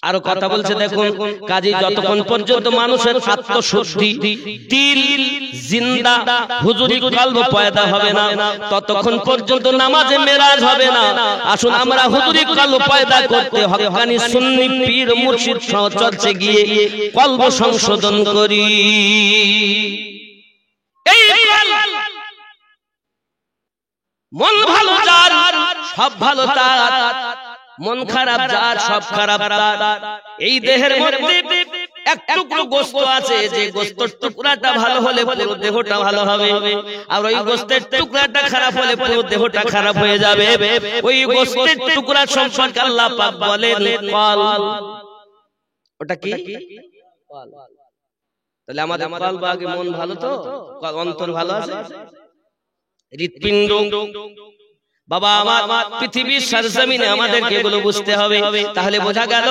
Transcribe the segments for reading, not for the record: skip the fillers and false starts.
আরো কথা বলছে দেখুন, কাজী যতক্ষণ পর্যন্ত মানুষের আত্মশুদ্ধি দিল জিন্দা হুজুরি কলব পয়দা হবে না, ততক্ষণ পর্যন্ত নামাজে মেরাজ হবে না। আসুন আমরা হুজুরি কলব পয়দা করতে হক্কানি সুন্নি পীর মুর্শিদ সহ চর্চে গিয়ে কলব সংশোধন করি। এই মন ভালো যার সব ভালো তার, মন খারাপ যার সব খারাপ তার। এই দেহের মধ্যে এক টুকরো গোশত আছে, যে গোশতের টুকরাটা ভালো হলে পুরো দেহটা ভালো হবে, আর ওই গোশতের টুকরাটা খারাপ হলে পুরো দেহটা খারাপ হয়ে যাবে। ওই গোশতের টুকরা সম্পর্কে আল্লাহ পাক বলেন কল। ওটা কি? তাহলে আমাদের কলব আগে মন ভালো তো, অন্তর ভালো আছে, হৃৎপিণ্ড। বাবা আমার পৃথিবীর সরজমিনে আমাদেরকে এগুলো বুঝতে হবে। তাহলে বোঝা গেল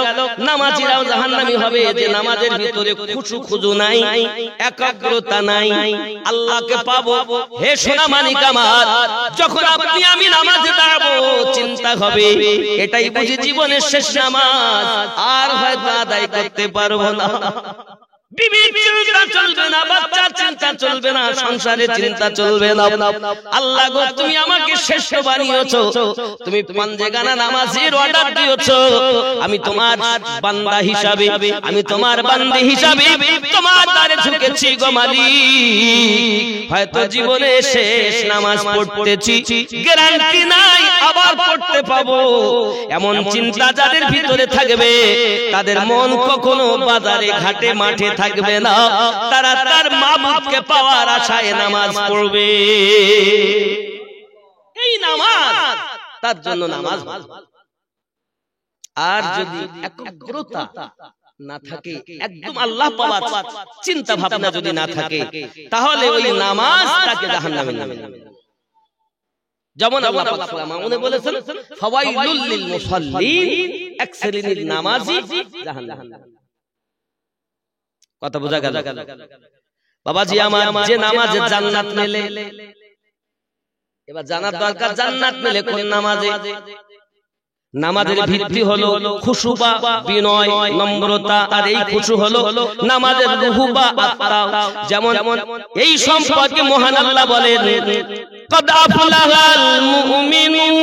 নামাজিরাও জাহান্নামী হবে, যে নামাজের ভিতরে খুশু খুজু নাই, একাগ্রতা নাই। আল্লাহকে পাবো। হে সোনা মানিক আমার, যখন আপনি আমি নামাজে দাঁড়াবো চিন্তা হবে এটাই বুঝি জীবনের শেষ নামাজ, আর হয়তো আদায় করতে পারবো না। বিবির চিন্তা চলবে না, বাচ্চার চিন্তা চলবে না, সংসারের চিন্তা চলবে না। আল্লাহ গো তুমি আমাকে শ্রেষ্ঠ বানিয়েছো, তুমি পাঞ্জেগানা নামাজের অর্ডার দিয়েছো। আমি তোমার বান্দা হিসাবে, আমি তোমার বান্দি হিসাবে তোমার দ্বারে ঝুঁকেছি গো মালিক। হয়তো জীবনে শেষ নামাজ পড়তেছি, গ্যারান্টি নাই আবার পড়তে পাবো। এমন চিন্তা যাদের ভিতরে থাকবে তাদের মন কখনো বাজারে ঘাটে মাঠে থাকবে না, তারা তার মাবুদকে পাওয়ার আশায় নামাজ পড়বে। এই নামাজ তার জন্য নামাজ। আর যদি একাগ্রতা না থাকে, একদম আল্লাহ পাওয়ার চিন্তা ভাবনা যদি না থাকে, তাহলে ওই নামাজ তাকে জাহান্নামে নামে। যেমন আল্লাহ পাক সূরা মাউনে বলেছেন ফাওয়াইলুল লিল মুসাল্লিন, এক শ্রেণীর নামাজি জাহান্নামে। কথা বোঝা গেল? বাবাজি আমার, যে নামাজে জান্নাত মেলে, এবার জানার দরকার জান্নাত মেলে কোন নামাজে। নামাজের ভিত্তি হলো খুশু বা বিনয়, নম্রতা, আর এই খুশু হলো নামাজের রূহ বা আত্মা। যেমন এই সম্পর্কে মহান আল্লাহ বলেন কদ আফলাহাল মুমিনুন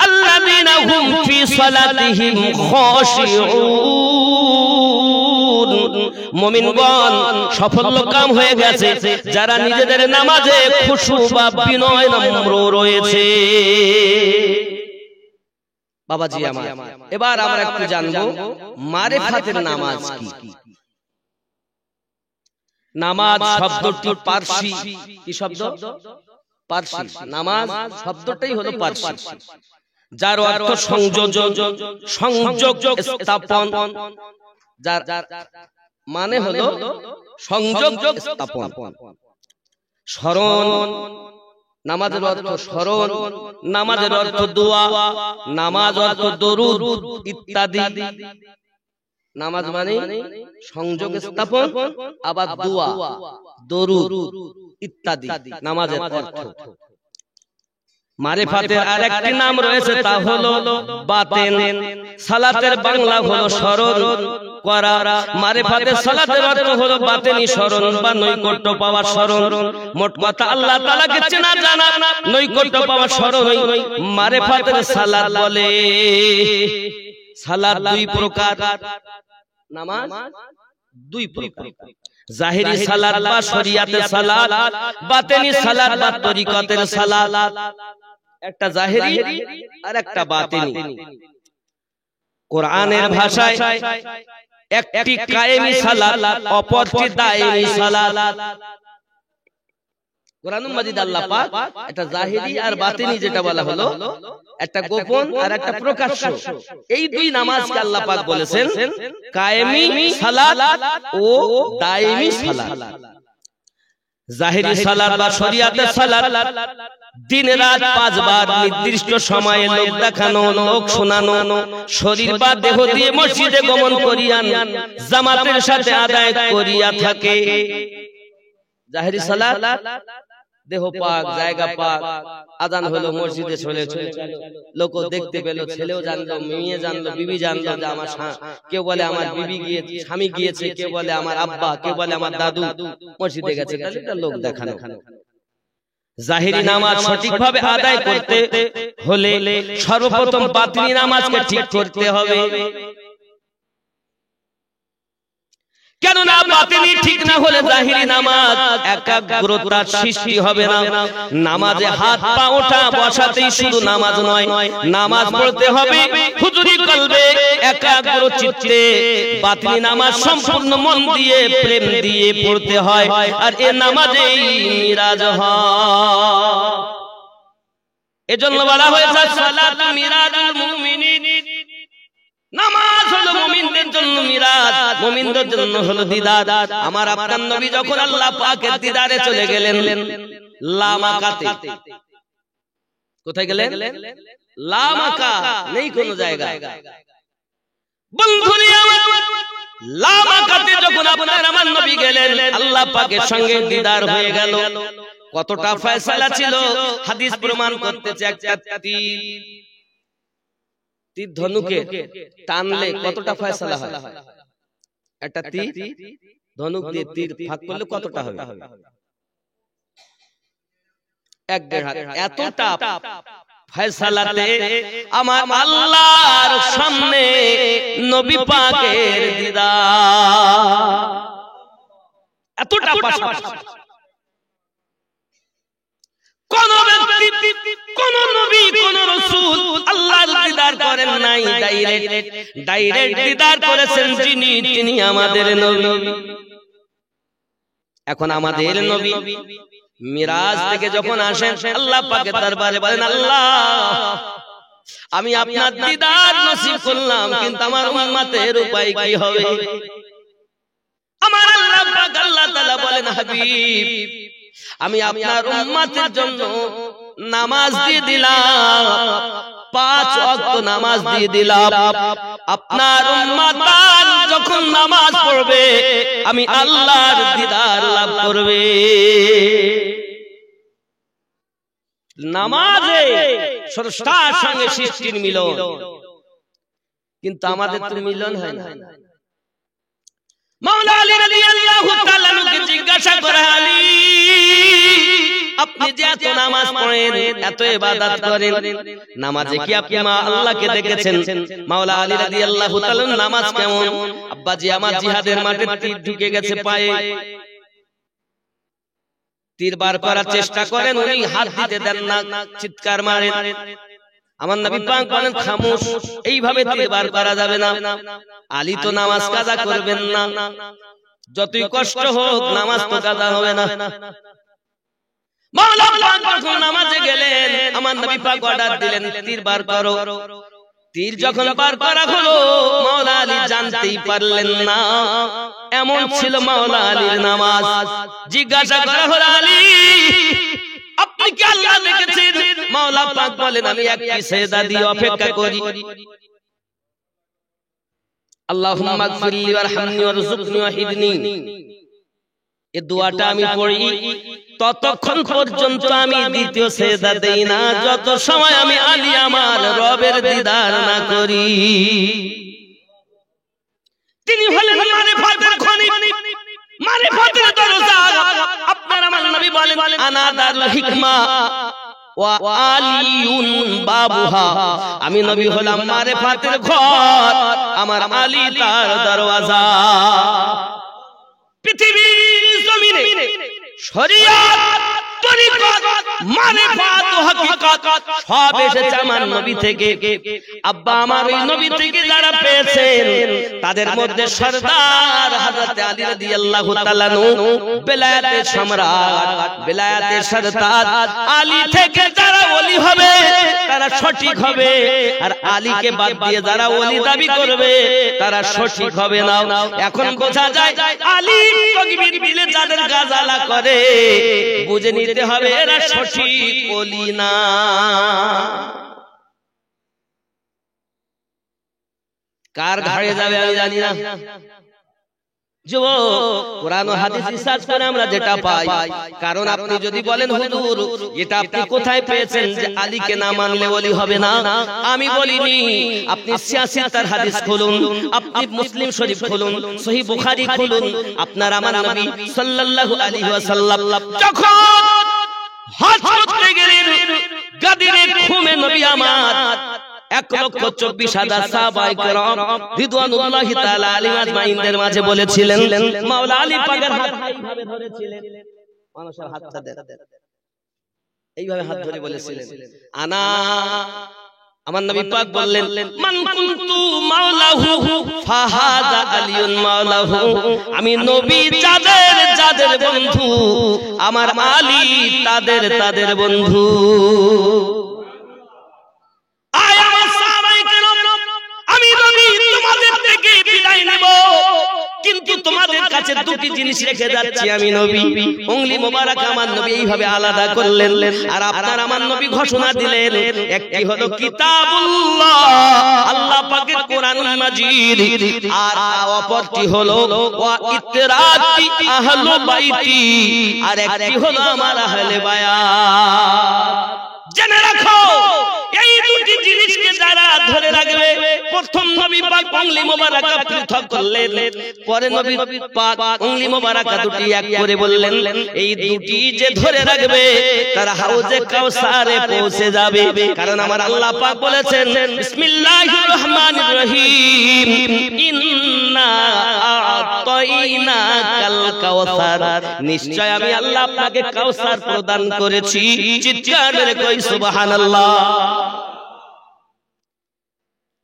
আল্লাযীনা হুম ফি সালাতিহিম খাশিউন। মুমিনগণ সফলকাম হয়ে গেছে যারা নিজেদের নামাজে খুশু বা বিনয় নম্র রয়েছে। বাবাজি আমার, এবার আমরা একটু জানবো মারিফাতের নামাজ কি। নামাজ শব্দটি পারসি। কি শব্দ? পারসি। নামাজ শব্দটাই হলো পারসি, যার অর্থ সংযোজন, সংযোগ স্থাপন। যার মানে হলো সংযোগ স্থাপন। স্মরণ, নামাজের অর্থ স্মরণ, নামাজের অর্থ দোয়া, নামাজ অর্থ দরুদ ইত্যাদি। নামাজ মানে সংযোগ স্থাপন, আবার দোয়া, দরুদ ইত্যাদি নামাজের অর্থ। মারিফাতের আরেকটি নাম রয়েছে, তা হলো বাতেন। সালাতের বাংলা হলো স্মরণ করা। মারিফাতের সালাতের অর্থ হলো বাতেনি স্মরণ বা নৈকট্য পাওয়ার স্মরণ। মোট কথা আল্লাহ তাআলাকে চেনা জানা, নৈকট্য পাওয়ার স্মরণ মারিফাতের সালাত বলে। সালাত দুই প্রকার, নামাজ দুই প্রকার। জাহিরি সালাত বা শরিয়াতের সালাত, বাতেনি সালাত বা তরিকতের সালাত। একটা জাহিরি আর একটা বাতেনি। কোরআনের ভাষায় একটি কায়েমি সালাত, অপরটি দায়েমি সালাত। কোরআনুল মাজিদ আল্লাহ পাক এটা জাহিরি আর বাতিনি যেটা বলা হলো, একটা গোপন আর একটা প্রকাশ্য, এই দুই নামাজকে আল্লাহ পাক বলেছেন কায়েমি সালাত ও দায়েমি সালাত। জাহিরি সালাত বা শরিয়াতের সালাত দিন রাত 5 বার নির্দিষ্ট সময়ে লোক দেখানো, লোক শোনানো, শরীর বা দেহ দিয়ে মসজিদে গমন করিয়া জামাতের সাথে আদায় করিয়া থাকে। জাহিরি সালাত দেহ পাক, জায়গা পাক, আজান হলো, মসজিদে চলে লোক দেখতে পেল, ছেলেও জানলো, মেয়ে জানলো, বিবি জানলো যে আমার কেউ বলে আমার বিবি গিয়ে স্বামী গিয়েছে, কেউ বলে আমার আব্বা, কেউ বলে আমার দাদু মসজিদে গেছে, তাহলে এটা লোক দেখানো। জাহিরি নামাজ সঠিকভাবে আদায় করতে হলে সর্বপ্রথম বাতিনি নামাজকে ঠিক করতে হবে। কেননা বাতিনি ঠিক না হলে জাহিরি নামাজ একাগ্রতার সৃষ্টি হবে না। নামাজে হাত পা ওঠা বসাতেই শুধু নামাজ নয়, নামাজ পড়তে হবে হুজুরি কলবে, একাগ্র চিত্তে। বাতিনি নামাজ সম্পূর্ণ মন দিয়ে, প্রেম দিয়ে পড়তে হয়, আর এ নামাজেই মিরাজ হয়। এজন্য বলা হয়েছে সালাতু মিরাজুল মুমিনিন, নামাজ হলো মুমিনদের জন্য মিরাজ, মুমিনদের জন্য হলো দিদার। আমার আপনার নবী যখন আল্লাহ পাকের দিদারে চলে গেলেন লামাকাতে, কোথায় গেলেন? লামাকা, নেই কোন জায়গা। বন্ধুরে আমার, লামাকাতে যখন আপনার আমার নবী গেলেন, আল্লাহ পাকের সঙ্গে দিদার হয়ে গেল। কতটা ফয়সালা ছিল হাদিস প্রমাণ করতেছে। একটা তীর ধনুকে টানলে কতটা ফয়সালা হয়? একটা তীর ধনুক দিয়ে তীর ফাঁক করলে কতটা হবে? 1.5 হাত। এতটা ফয়সালাতে আমার আল্লাহর সামনে নবী পাকের দিদার, এতটা পাশাপাশি। কোন ব্যক্তি, কোন নবী, কোন রাসূল আল্লাহর দিদার করেন নাই, ডাইরেক্ট দিদার করেছেন যিনি, তিনি আমাদের নবী। এখন আমাদের নবী মিরাজ থেকে যখন আসেন, আল্লাহ পাকের দরবারে বলেন, আল্লাহ আমি আপনার দিদার নসিব করলাম, কিন্তু আমার উম্মতের উপায় কি হবে? আমার আল্লাহ পাক আল্লাহ তাআলা বলেন, হাবিব আমি আপনার উম্মতের জন্য নামাজ দিয়ে দিলাম, 5 ওয়াক্ত নামাজ দিয়ে দিলাম। আপনার উম্মত যখন নামাজ পড়বে, আমি আল্লাহর দিদার লাভ করবে। নামাজে স্রষ্টার সঙ্গে সৃষ্টির মিলন, কিন্তু আমাদের তো মিলন হয় না। মাওলা আলী রাদিয়াল্লাহু তাআলা কে জিজ্ঞাসা করা, আলী আপনি যে এত নামাজ পড়েন, এত ইবাদত করেন, নামাজে কি আপনি আল্লাহকে দেখেছেন? মাওলা আলী রাদিয়াল্লাহু তাআলা, নামাজ কেমন? আব্বাজি আমার জিহাদের মাঠে তীর ঢুকে গেছে পায়ে, তীর বার করার চেষ্টা করেন, উনি হাত দিতে দেন না, চিৎকার মারেন। আমার নবী পাক বলেন, খামোশ, এইভাবে তীর বার করা যাবে না। আলী তো নামাজ কাজা করবেন না, যতই কষ্ট হোক নামাজ তো কাজা হবে না। মাওলা পাক যখন নামাজে গেলেন, আমার নবী পাক অর্ডার দিলেন, তীর বার করো। তীর যখন বার করা হলো, মাওলা আলী জানতেই পারলেন না, এমন ছিল মাওলা আলীর নামাজ। জিজ্ঞাসা করা হলো, আলী আপনি কি আল্লাহ দেখেছেন? মাওলা পাক বলেন, আমি একটি সেজদা দিয়ে অপেক্ষা করি। আল্লাহুম্মা গফিরলি ওয়ারহামনি ওয়ারযুকনি ওয়াহিদনি, এই দোয়াটা আমি পড়ি, ততক্ষণ পর্যন্ত আমি দ্বিতীয় সেজদা দেই না, যত সময় আমি আলী আমার রবের দিদার না করি। তিনি হলেন মারিফাতের খনি, মারিফাতের দরজা। আপনার আমার নবী বলেন, আনা দারুল হিকমা ওয়া আলিউন বাবুহা, আমি নবী হলাম মারিফাতের ঘর, আমার আলী তার দরওয়াজা। পৃথিবীর জমিনে শরীয়ত, তরিকত, মারিফাত ও হাকিকত সব এসেছে আমার নবী থেকে। আব্বা আমার ওই নবী থেকে যারা পেয়েছেন, তাদের মধ্যে সরদার হযরত আলী রাদিয়াল্লাহু তাআলা বেলায়েতের সম্রাট, বেলায়েতের সরদার। আলী থেকে যারা ওলি হবে তারা সঠিক হবে, আর আলীকে বাদ দিয়ে যারা ওলি দাবি করবে তারা সঠিক হবে না। এখন বোঝা যায় আলী তাকবীর দিলে যাদের গাজালা করে, বুঝে নিতে হবে এরা সঠিক ওলি না। কার ঘাড়ে যাবে আমি জানি না, কোরআন ও হাদিস রিসার্চ করে আমরা যেটা পাই, কারণ আপনি যদি বলেন হুজুর এটা আপনি কোথায় পেয়েছেন যে আলীকে না মানলে ওলি হবে না, আমি বলিনি। আপনি সিয়াসিতার হাদিস খুলুন, আপনি মুসলিম শরীফ খুলুন, সহিহ বুখারী খুলুন, আপনার আমার নবী সাল্লাল্লাহু আলাইহি ওয়াসাল্লাম যখন হজ করতে গেলেন গাদির খুমে নবী আমার 1,24,000 সাহাবায়ে কেরাম রিদওয়ানুল্লাহি তাআলা আলাইহিম আজমাইনদের মাঝে বলেছিলেন, মাওলা আলী পাকের হাত এইভাবে ধরেছিলেন, মানুষের হাতটা দেন এইভাবে হাত ধরে বলেছিলেন আনা, আমার নবী পাক বললেন মান কুনতু মাওলাহু ফাহাদা আলিয়ুন মাওলাহু, আমি নবী যাদের বন্ধু আমার আলী তাদের বন্ধু। আমি নবী তোমাদের থেকে বিদায় নেব, কিন্তু তোমাদের কাছে দুটি জিনিস রেখে যাচ্ছি আমি নবী। উংলি মোবারক আমার নবী এইভাবে আলাদা করলেন, আর আপনার আমার নবী ঘোষণা দিলেন, একটি হলো কিতাবুল্লাহ আল্লাহ পাকের কোরআনুল মাজিদ, আর অপরটি হলো ওয়া ইতরাতি আহলু বাইতি, আর একটি হলো আমার আহলে বায়াত। জেনে রাখো এই দুটি জিনিসকে যারা ধরে রাখবে, প্রথম নবী পাক উংলি মোবারকা পৃথক করলেন, পরে নবী পাক উংলি মোবারকা দুটি এক করে বললেন, এই দুটি যে ধরে রাখবে তারা হাউজে কাউসারে পৌঁছে যাবে। কারণ আমার আল্লাহ পাক বলেছেন বিসমিল্লাহির রহমানির রহিম, ইন্না আ'তাইনাকাল কাউসার, নিশ্চয় আমি আল্লাহ আপনাকে কাউসার প্রদান করেছি। চিৎকার করে কই সুবহানাল্লাহ।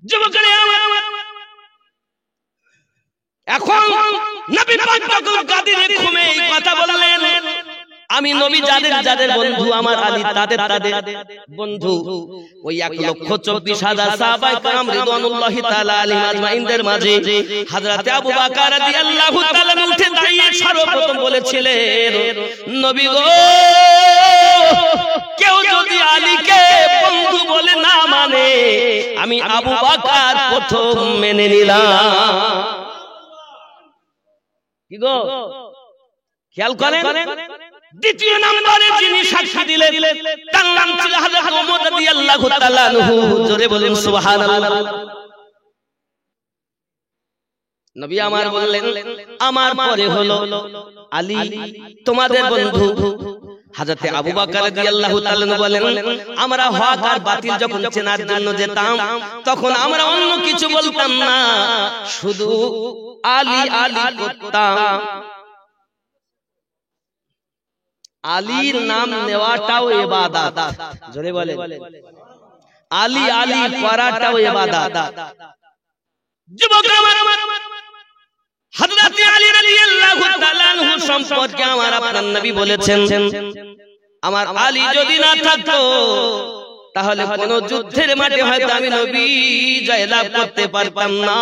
যুবকেরা এখন নবী পাক যখন গাদির খুমে এই কথা বললেন, আমি নবী যাদের বন্ধু আমার আলী তাদের বন্ধু, ওই 1,24,000 সাহাবায়ে কেরাম রিদওয়ানুল্লাহি তাআলা আলাইহিম আজমাইনদের মাঝে হযরত আবু বকর রাদিয়াল্লাহু তাআলা উঠে দাঁড়িয়ে সর্বপ্রথম বলেছিলেন, নবী গো, কেউ যদি আলীকে বন্ধু বলে না মানে আমি আবু বকর প্রথম মেনে নিলাম। কি গো খেয়াল করেন, দ্বিতীয় নম্বরে যিনি সাক্ষী দিলেন তার নাম ছিল হযরত ওমর রাদিয়াল্লাহু তাআলা আনহু। জোরে বলেন সুবহানাল্লাহ। নবী আমার বললেন, আমার পরে হলো আলী তোমাদের বন্ধু। হযরত আবু বকর রাদিয়াল্লাহু তাআলা বলেন, আমরা হক আর বাতিল যখন চেনার জন্য যেতাম তখন আমরা অন্য কিছু বলতাম না, শুধু আলী আলী করতাম। আলীর নাম নেওয়াটাও ইবাদত। জোরে বলেন, আলী আলী করাটাও ইবাদত। যুবকরা হযরত আলী রাদিয়াল্লাহু তাআলা আনহু সম্পর্কে আমার আপনার নবী বলেছেন, আমার আলী যদি না থাকতো তাহলে কোন যুদ্ধের মাঠে হয়তো আমি নবী জয়লাভ করতে পারতাম না।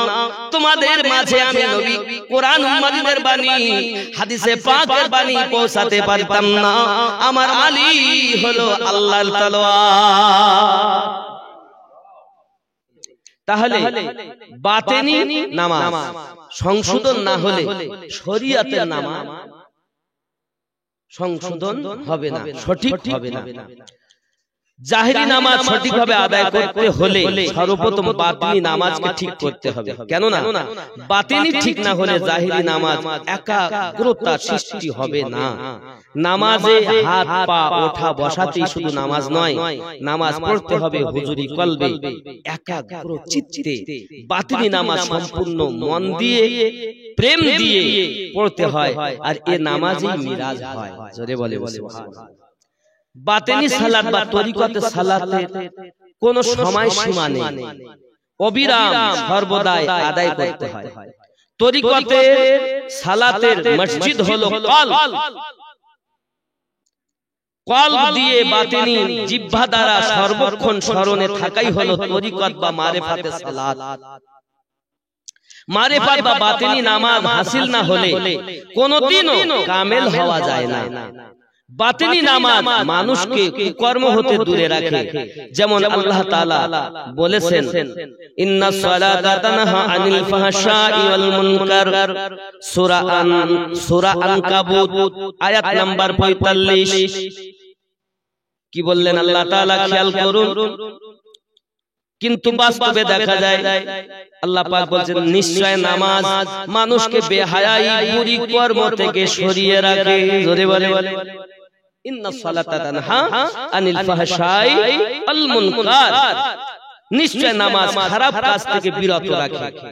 তোমাদের মাঝে আমি নবী কোরআন মাজিদের বাণী, হাদিসে পাকের বাণী পৌঁছাতে পারতাম না। আমার আলী হলো আল্লাহর তলোয়ার। তাহলে বাতেনি নামাজ সংশোধন না হলে শরীয়তের নামাজ সংশোধন হবে না, সঠিক হবে না। জাহেরি নামাজ সঠিকভাবে আদায় করতে হলে সর্বপ্রথম বাতিনি নামাজকে ঠিক করতে হবে। কেন না, বাতিনি ঠিক না হলে জাহেরি নামাজ একাগ্রতা সৃষ্টি হবে না। নামাজে হাত পা ওঠা বসাতেই শুধু নামাজ নয়, নামাজ পড়তে হবে হুজুরি কলবে, একাগ্র চিত্তে। বাতিনি নামাজ সম্পূর্ণ মন দিয়ে প্রেম দিয়ে পড়তে হয়, আর এ নামাজই মিরাজ হয়। জোরে বলে সুবহানাল্লাহ। বাতেনি সালাত বা তরিকতে সালাতের কোন সময় সীমা নেই, অবিরাম সর্বদাই আদায় করতে হয়। তরিকতে সালাতের মসজিদ হলো কলব, কলব দিয়ে বাতেনি জিহ্বা দ্বারা সর্বক্ষণ স্মরণে থাকাই হলো তরিকত বা মারিফাতে সালাত। মারিফাত বা বাতেনি নামাজ হাসিল না হলে কোনদিনও কামেল হওয়া যায় না। বাতিনি নামাজ মানুষকে কুকর্ম হতে দূরে রাখে, যেমন আল্লাহ তাআলা বলেছেন ইন্নাস সালাতা তানহা আনিল ফাহশাই ওয়াল মুনকার, সূরা আনকাবুত আয়াত নাম্বার 45। কি বললেন আল্লাহ তাআলা খেয়াল করুন। কিন্তু বাস্তবে দেখা যায় আল্লাহ পাক বলেন নিশ্চয় নামাজ মানুষকে বেহায়াই বুরি কর্ম থেকে সরিয়ে রাখে। জোরে বলে ইন্নাস সালাতা তানহা আনিল ফাহশাই ওয়াল মুনকার, নিশ্চয় নামাজ খারাপ কাজ থেকে বিরত রাখে।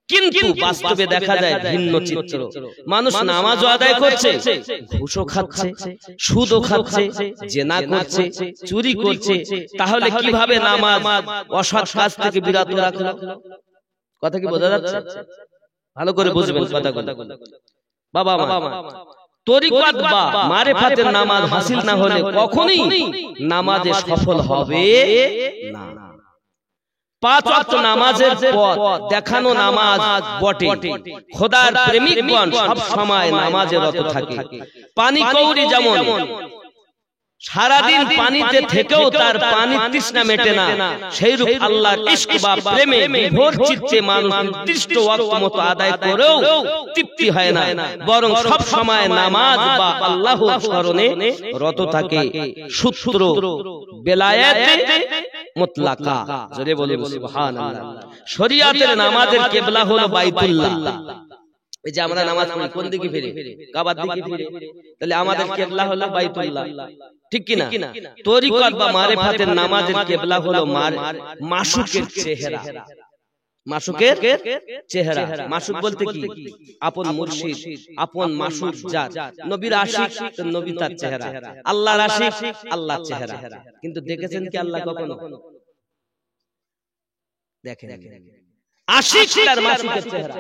কিন্তু বাস্তবে দেখা যায় ভিন্ন চিত্র। মানুষ নামাজও আদায় করছে, ঘুষও খাচ্ছে, সুদও খাচ্ছে, জিনা করছে, চুরি করছে। তাহলে কিভাবে নামাজ অসৎ কাজ থেকে বিরত রাখলো? কথা কি বোঝা যাচ্ছে? ভালো করে বুঝবেন কথাগুলো। বাবা মা, তরিকত বা মারিফাতের নামাজ হাসিল না হলে কখনোই নামাজে সফল হবে না। 5 ওয়াক্ত নামাজের পথ দেখানো নামাজ বটে। খোদার প্রেমিকগণ সব সময় নামাজে রত থাকে। পানি কৌড়ি যেমন সারাদিন পানিতে থেকেও তার পানির তৃষ্ণা মেটে না, সেইরূপ আল্লাহর ইশক বা প্রেমে বিভোর চিত্তে মানুষ নির্দিষ্ট ওয়াক্ত মতো আদায় করেও তৃপ্তি হয় না, বরং সব সময় নামাজ বা আল্লাহর স্মরণে রত থাকে। সূত্র বেলায়েতে মুতলাকা। জোরে বলে সুবহানাল্লাহ। শরীয়তের নামাজের কিবলা হলো বাইতুল্লাহ। এই যে আমরা নামাজ পড়ি কোন দিকে ফিরে? কাবার দিকে ফিরে। তাহলে আমাদের কিবলা হলো বাইতুল্লাহ, ঠিক কি না? তরিকত বা মারিফাতের নামাজের কিবলা হলো মাশুকের চেহারা। মাশুকের চেহারা, মাশুক বলতে কি? আপন মুর্শিদ, আপন মাশুক যার। নবীর আশিক, নবী তার চেহারা। আল্লাহর আশিক, আল্লাহর চেহারা। কিন্তু দেখেছেন কি আল্লাহ কখনো? দেখেন আশিক তার মাশুকের চেহারা।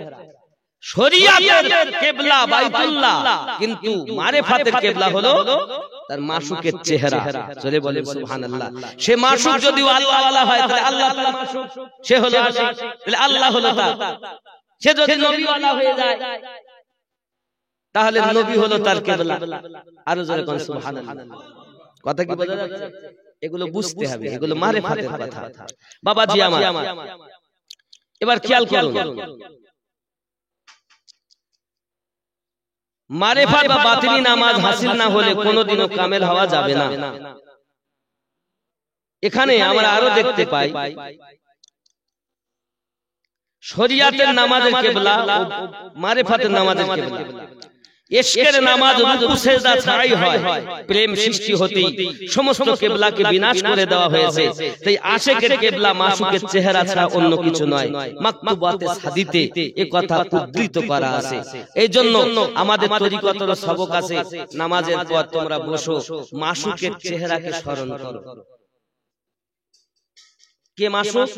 শরীয়তের কিবলা বাইতুল্লাহ, কিন্তু মারিফাতের কিবলা হলো তার মাশুকের চেহারা। জোরে বলেন সুবহানাল্লাহ। সে মাশুক যদি আল্লাহ ওয়ালা হয় তাহলে আল্লাহ তার মাশুক, সে হলো আশিক, তাহলে আল্লাহ হলো তার। সে যদি নবী ওয়ালা হয়ে যায় তাহলে নবী হলো তার কিবলা। আরো জোরে কোন সুবহানাল্লাহ। কথা কি বোঝা যাচ্ছে? এগুলো বুঝতে হবে, এগুলো মারিফাতের কথা। বাবাজি আমার, এবার খেয়াল করুন, মারিফাত বা বাতিনি নামাজ হাসিল না হলে কোনোদিনও কামেল হওয়া যাবে না। এখানে আমরা আরো দেখতে পাই শরীয়তের নামাজের কিবলা ও মারিফাতের নামাজের কিবলা। ইশকের নামাজ রুকু সিজদা ছাড়াই হয়। প্রেম সৃষ্টি হতেই সমস্ত কিবলাকে বিনাশ করে দেওয়া হয়েছে। তাই আশিকের কিবলা মাশুকের চেহারা ছাড়া অন্য কিছু নয়। মাকতুবাতে সাদিতে এই কথা উদ্ধৃত করা আছে। এইজন্য আমাদের তরিকতের সবক আছে, নামাজের পর তোমরা বসো, মাশুকের চেহারাকে স্মরণ করো। কে মাশুক?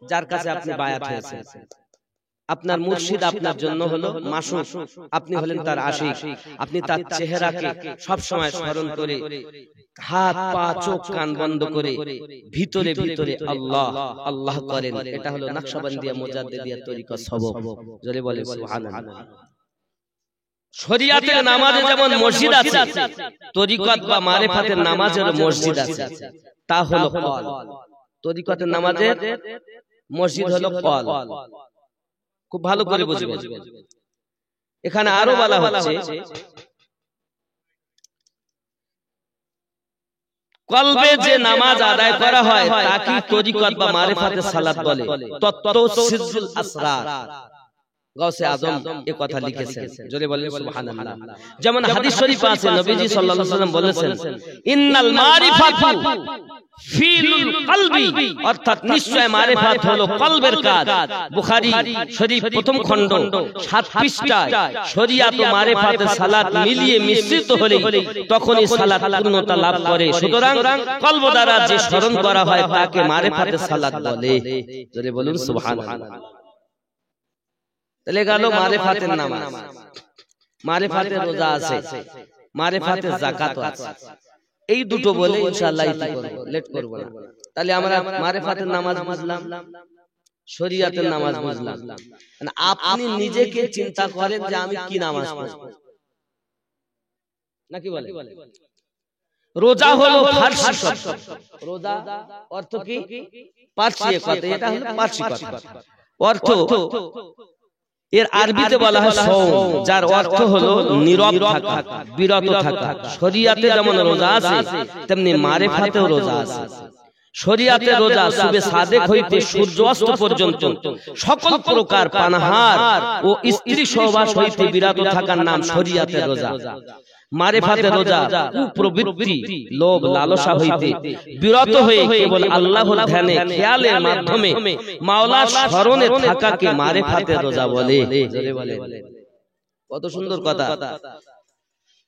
যার কাছে আপনি বায়াত হয়েছেন। আপনার মুর্শিদ আপনার জন্য হলো মাশুক, আপনি হলেন তার আশিক। আপনি তার চেহারাকে সব সময় স্মরণ করে হাত পা চোখ কান বন্ধ করে ভিতরে ভিতরে আল্লাহ আল্লাহ করেন। এটা হলো নকশবন্দিয়া মুজাদ্দিদিয়া তরিকা সবক। জোরে বলে সুবহানাল্লাহ। শরীয়তের নামাজে যেমন মসজিদ আছে, তরিকত বা মারিফাতের নামাজের মসজিদ আছে। তা হলো কল। তরিকতের নামাজের মসজিদ হলো কল। খুব ভালো করে বুঝবেন। এখানে আরো বলা হচ্ছে কলবে যে নামাজ আদায় করা হয় তাকে তরিকত বা মারিফাতের সালাত বলে। তত্ত্ব সিজুল আসরার গাউসে আজম এই কথা লিখেছেন। জোরে বলেন সুবহানাল্লাহ। যেমন হাদিস শরীফে আছে, নবীজি সাল্লাল্লাহু আলাইহি ওয়াসাল্লাম বলেছেন ইন্নাল মারিফাতু ফিলুল কলবি, অর্থাৎ নিশ্চয় মারিফাত হলো কলবের কাজ। বুখারী শরীফ প্রথম খণ্ড 7 পৃষ্ঠায় শরীয়ত ও মারিফাতের সালাত মিলিয়ে মিশ্রিত হলে তখনই সালাত পূর্ণতা লাভ করে। সুতরাং কলব দ্বারা যে স্মরণ করা হয় তাকে মারিফাতের সালাত বলে। জোরে বলুন সুবহানাল্লাহ। তাহলে গেল মারিফাতের নামাজ, মারিফাতের রোজা আছে, মারিফাতের যাকাত আছে। এই দুটো বলে ইনশাআল্লাহ লেট করব না। তাহলে আমরা মারিফাতের নামাজ বুঝলাম, শরীয়তের নামাজ বুঝলাম। আপনি নিজেকে চিন্তা করেন যে আমি কি নামাজ পড়ব, নাকি বলে? রোজা হলো ফার্সি শব্দ। রোজা অর্থ কি? পার্সি কথা, এটা হলো পার্সি কথা। অর্থ এর আরবিতে বলা হয় সওম, যার অর্থ হলো নীরব থাকা, বিরত থাকা। শরীয়তে যেমন রোজা আছে তেমনি মারেফাতেও রোজা আছে। শরীয়তে রোজা সুবে সাদেক হইতে সূর্য অস্ত পর্যন্ত সকল প্রকার পানাহার ও স্ত্রী সহবাস হইতে বিরত থাকার নাম শরীয়তে রোজা। মারেফাতের রোজা কুপ্রবৃত্তি, লোভ, লালসা হইতে বিরত হয়ে কেবল আল্লাহর ধ্যানে খেয়ালের মাধ্যমে মাওলার স্মরণে থাকাকে মারেফাতের রোজা বলে। কত সুন্দর কথা।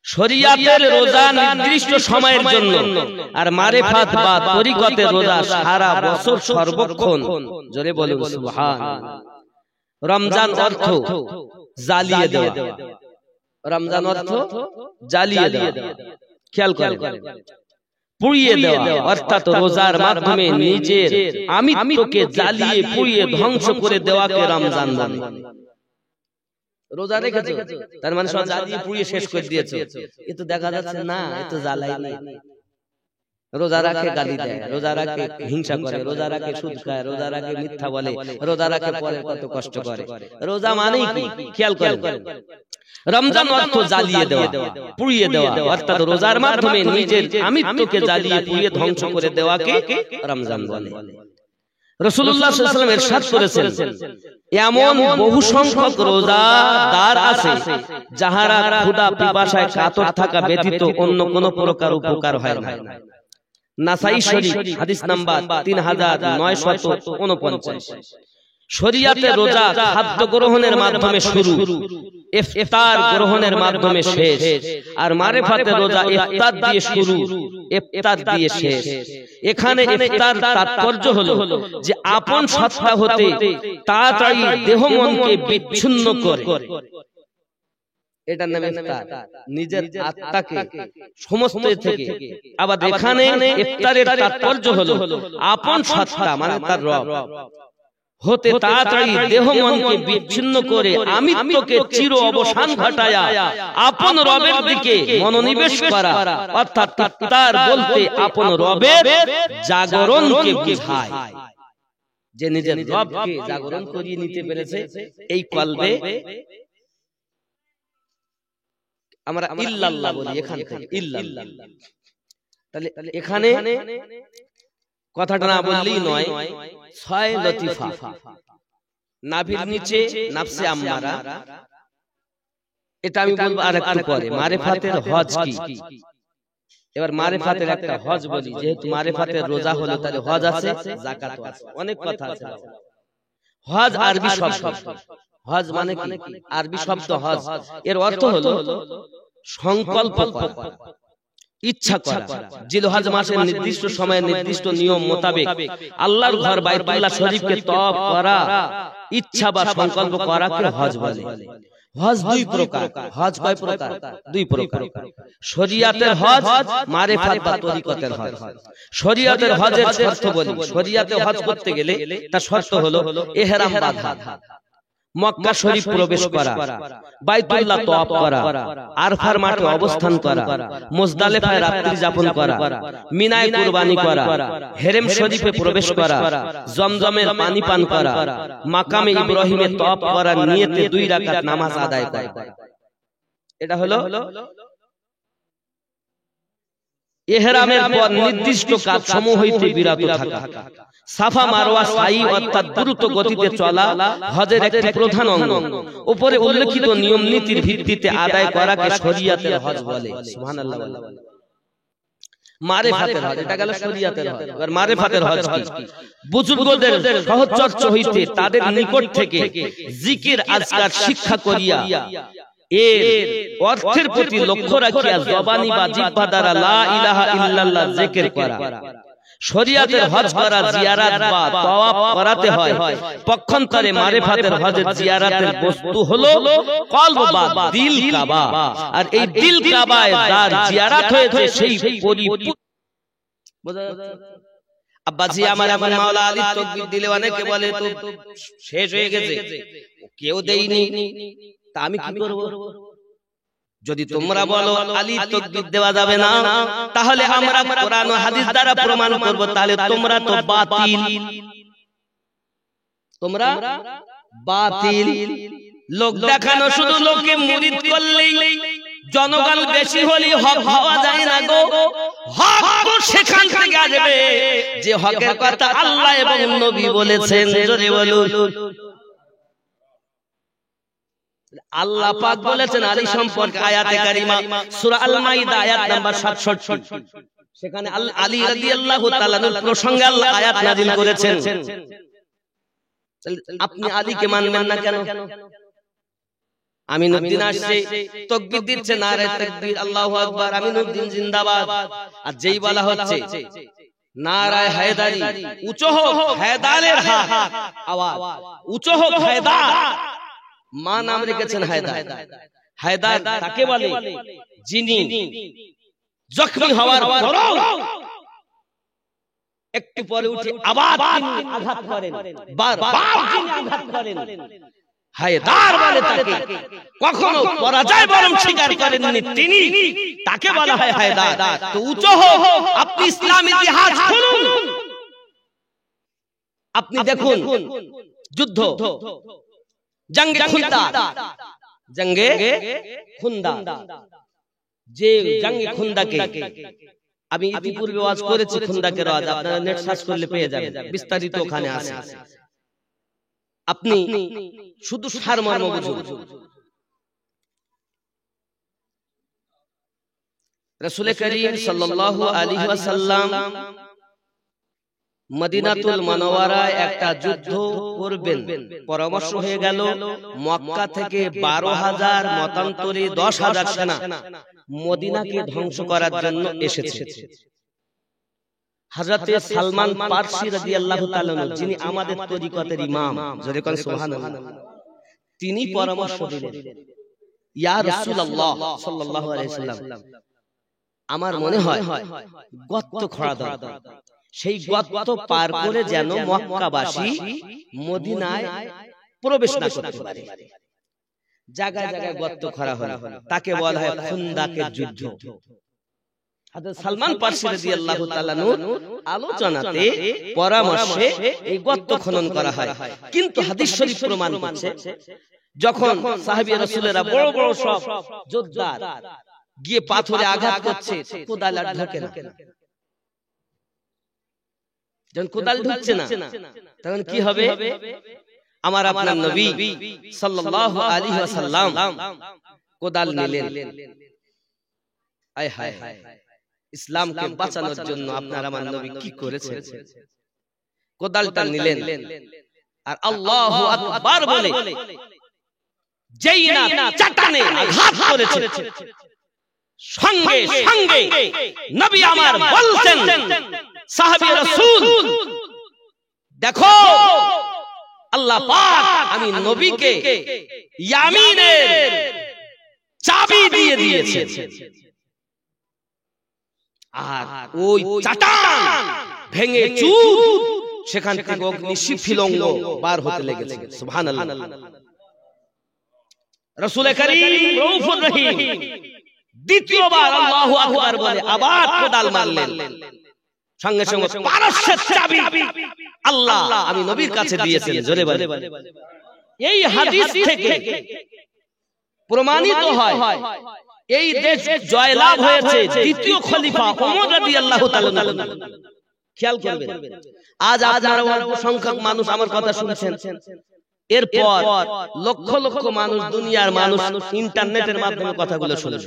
শরীয়তের রোজা নির্দিষ্ট সময়ের জন্য, আর মারেফাত বা তরিকতের রোজা সারা বছর সর্বক্ষণ। জোরে বলুন সুবহানাল্লাহ। রমজান অর্থ জ্বালিয়ে দেওয়া। রমজান অর্থ জ্বালিয়ে দেওয়া, খেয়াল করেন, পুড়িয়ে দেওয়া, অর্থাৎ রোজার মাধ্যমে নিজের আমিত্বকে জ্বালিয়ে পুড়িয়ে ধ্বংস করে দেওয়াকে রমজান বলে। রোজা রেখেছো তার মানে সব জ্বালিয়ে পুড়িয়ে শেষ করে দিয়েছো, এ তো দেখা যাচ্ছে না, এ তো জ্বালাই নাই। রোজা রাখে গালি দেয়, রোজা রাখে হিংসা করে, রোজা রাখে সুদ খায়, রোজা রাখে মিথ্যা বলে, রোজা রাখে পরে কত কষ্ট করে। রোজা মানেই কি? খেয়াল করেন, রমজান অর্থ জ্বালিয়ে দেওয়া, পুড়িয়ে দেওয়া, অর্থাৎ রোজার মাধ্যমে নিজের আমিত্বকে জ্বালিয়ে পুড়িয়ে ধ্বংস করে দেওয়াকে রমজান বলে। রাসূলুল্লাহ সাল্লাল্লাহু আলাইহি ওয়াসাল্লাম ইরশাদ করেছেন, এমন বহু সংখ্যক রোজাদার আছে যাহারা ক্ষুধা পিপাসায় কাতর থাকা ব্যতীত অন্য কোন প্রকার উপকার হয় না। নাসাই শরীফ হাদিস নাম্বার 3949। শরীয়তে রোজা খাদ্য গ্রহণের মাধ্যমে শুরু, ইফতার গ্রহণের মাধ্যমে শেষ, আর মারেফাতের রোজা ইফতার দিয়ে শুরু, ইফতার দিয়ে শেষ। এখানে ইফতার তাৎপর্য হলো যে আপন সত্তা হতে তাড়াতাড়ি দেহ মনকে বিচ্ছিন্ন করে, এটার নাম ইফতার, নিজের আত্মাকে সমস্ত থেকে। আবার এখানে ইফতারের তাৎপর্য হলো আপন সত্তা মানে তার রব হতে তাড়াতাড়ি দেহ মনকে বিচ্ছিন্ন করে আমিত্বকে চির অবসান ঘটায়া আপন রবের দিকে মনোনিবেশ করা, অর্থাৎ ইফতার বলতে আপন রবের জাগরণকে বোঝায়। যে নিজের রবকে জাগরণ করিয়ে নিতে পেরেছে এই কলবে আমরা ইল্লাল্লাহ বলি। এখান থেকে ইল্লাল্লাহ, তাহলে এখানে কথাটা না বললেই নয়। 6 লতিফা, নাভির নিচে নাফসে আম্মারা, এটা আমি বলবো আরেকটু পরে। মারেফাতের হজ কি? এবার মারেফাতের একটা হজ বলি, যেহেতু মারেফাতের রোজা হলো তাহলে হজ আছে, যাকাত আছে, অনেক কথা আছে। হজ আরবি শব্দ, হজ মানে কি? আরবি শব্দ হজ, এর অর্থ হলো সংকল্প করা, ইচ্ছা করা। জিলহজ মাসের নির্দিষ্ট সময়ে নির্দিষ্ট নিয়ম মোতাবেক আল্লাহর ঘর বাইতুল্লাহ শরীফকে তওয়াফ করা, ইচ্ছা বা সংকল্প করাকে হজ বলে। হজ দুই প্রকার। হজ কয় প্রকার? দুই প্রকার। শরীয়তের হজ, মারেফাত বা তরিকতের হজ। শরীয়তের হজের শর্ত বলি। শরীয়তে হজ করতে গেলে তার শর্ত হলো ইহরাম বাঁধা, মক্কা শরীফ প্রবেশ করা, বাইতুল্লাহ তওয়াফ করা, আরফার মাঠে অবস্থান করা, মুজদালিফায় রাত্রি যাপন করা, মিনায় কুরবানি করা, হেরেম শরীফে প্রবেশ করা, জমজমের পানি পান করা, মাকামে ইব্রাহিমে তওয়াফ করার নিয়তে 2 রাকাত নামাজ আদায় করা। এটা হলো ইহরামের পর নির্দিষ্ট কাজ সমূহ হইতে বিরত থাকা। সাফা মারওয়া সাই অর্থাৎ দ্রুত গতিতে চলা হজের একটি প্রধান অঙ্গ। উপরে উল্লেখিত নিয়ম নীতির ভিত্তিতে আদায় করাকে শরীয়তের হজ বলে। সুবহানাল্লাহ। মারেফাতের হজ, এটা গেল শরীয়তের হজ। এবার মারেফাতের হজ কি? বুজুর্গদের সহচর্য হইতে তাদের নিকট থেকে জিকির আজকার শিক্ষা করিয়া এর অর্থের প্রতি লক্ষ্য রাখিয়া জবানি বা জিহ্বা দ্বারা লা ইলাহা ইল্লাল্লাহ জিকির করা। শরীয়তের হজ করা জিয়ারাত বা তাওয়াফ করাতে হয়। পক্ষান্তরে মারেফাতের হজের জিয়ারাতের বস্তু হলো কলব বা দিল কাবা, আর এই দিল কাবায় যার জিয়ারাত হয়েছে সেই আব্বাজি আমার এখন মাওলা আলী তাকবীর দিলে অনেকে বলে তো শেষ হয়ে গেছে, কেউ দেয়নি, তা আমি কি করব? যদি তোমরা বলো আলী তাকবীর দেওয়া যাবে না, তাহলে আমরা কোরআন ও হাদিস দ্বারা প্রমাণ করব তাহলে তোমরা তো বাতিল, তোমরা বাতিল। লোক দেখানো, শুধু লোককে মুরিদ করলেই জনগণ বেশি হলে হক হওয়া যায় না গো। হক তো সেখান থেকে আসবে যে হকের কথা আল্লাহ এবং নবী বলেছেন। জোরে বলুন। আল্লাহ পাক বলেছেন আলী সম্পর্কে আয়াতে কারিমা সূরা আল মাইদা আয়াত নাম্বার 67, সেখানে আলী রাদিয়াল্লাহু তাআলা প্রসঙ্গে আল্লাহ আয়াত নাযিল করেছেন। আপনি আলীকে মানবেন না কেন? আমিনুদ্দিন আসছে, তাকবীর দিচ্ছে, নারে তাকবীর, আল্লাহু আকবার, আমিনুদ্দিন জিন্দাবাদ। আর যেই বলা হচ্ছে নারায়ে হায়দারি, উঁচু হোক হায়দারের হাত, আওয়াজ উঁচু হোক হায়দার, মা নাম রেখেছেন হায়দার। হায়দার তাকে বলে যিনি জখমি হওয়ার পরও একটু পরে উঠে আবার আঘাত করেন, বারবার যিনি আঘাত করেন হায়দার বলে তাকে, কখনো পরাজয় বরং স্বীকার করেননি তিনি, তাকে বলা হয় হায়দার। তো উঁচু হোক, আপনি ইসলাম ইতিহাস খুলুন, আপনি দেখুন যুদ্ধ জঙ্গে খুন্দা, জঙ্গে খুন্দা, যে জঙ্গে খুন্দাকে আমি ইতিপূর্বে ওয়াজ করেছি, খুন্দাকের ওয়াজ আপনারা নেট সার্চ করলে পেয়ে যাবেন, বিস্তারিত ওখানে আছে। আপনি শুধু সারমর্ম বুঝুন। রাসূল করিম সাল্লাল্লাহু আলাইহি ওয়াসাল্লাম মদিনাতুল মুনাওয়ারায় একটা যুদ্ধ করবেন, পরামর্শ হয়ে গেল। মক্কা থেকে 12,000 মতান্তরে 10,000 সেনা মদিনাকে ধ্বংস করার জন্য এসেছে। হযরতে সালমান ফারসি রাদিয়াল্লাহু তাআলা যিনি আমাদের তরিকতের ইমাম, জোরে কোন সুবহানাল্লাহ, তিনি পরামর্শ দিলেন, ইয়া রাসূলুল্লাহ সাল্লাল্লাহু আলাইহি ওয়াসাল্লাম, আমার মনে হয় গর্ত খোঁড়া দরকার, সেই গর্ত পার করে যেন মক্কাবাসী মদিনায় প্রবেশ না করতে পারে। জায়গায় জায়গায় গর্ত খোঁড়া হলো, তাকে বলা হয় খুন্দাকের যুদ্ধ। হযরত সালমান ফারসি রাদিয়াল্লাহু তাআলা আলোচনাতে পরামর্শে এই গর্ত খনন করা হয়। কিন্তু হাদিস শরীফ প্রমাণ করছে যখন সাহাবী রাসূলেরা বড় বড় সব যোদ্ধা গিয়ে পাথরে আঘাত করছে, কোদাল আর ঢোকে না। যখন কোদাল ঢুকছে না, তখন কি হবে? আমার আপনার নবী সাল্লাল্লাহু আলাইহি ওয়াসাল্লাম কোদাল নিলেন। আয় হায়, ইসলামকে বাঁচানোর জন্য আপনার আমার নবী কি করেছেন? কোদালটা নিলেন আর আল্লাহু আকবার বলে যেই না চাটানে আঘাত করেছে, সঙ্গে সঙ্গে নবী আমার বলছেন, সাহাবী রাসূল দেখো আল্লাহ পাক আমি নবীকে ইয়ামিনের চাবি দিয়ে দিয়েছে, আর ওই চাটান ভেঙে চুর, সেখান থেকে অগ্নি শিফিলঙ্গ বার হতে লেগেছে। সুবহানাল্লাহ। রাসূল করিম রউফুর রহিম দ্বিতীয়বার আল্লাহু আকবার বলে আবার কোদাল মারলেন, সঙ্গে সঙ্গে পারস্যের চাবি আল্লাহ আমি নবীর কাছে দিয়েছেন। জোরে বলে। এই হাদিস থেকে প্রমাণিত হয় এই দেশ জয়লাভ হয়েছে দ্বিতীয় খলিফা ওমর রাদিয়াল্লাহু তাআলা। খেয়াল করবেন, আজ আপনারা অল্প সংখ্যক মানুষ আমার কথা শুনছেন, এরপর লক্ষ লক্ষ মানুষ, দুনিয়ার মানুষ ইন্টারনেটের মাধ্যমে কথাগুলো শুনে।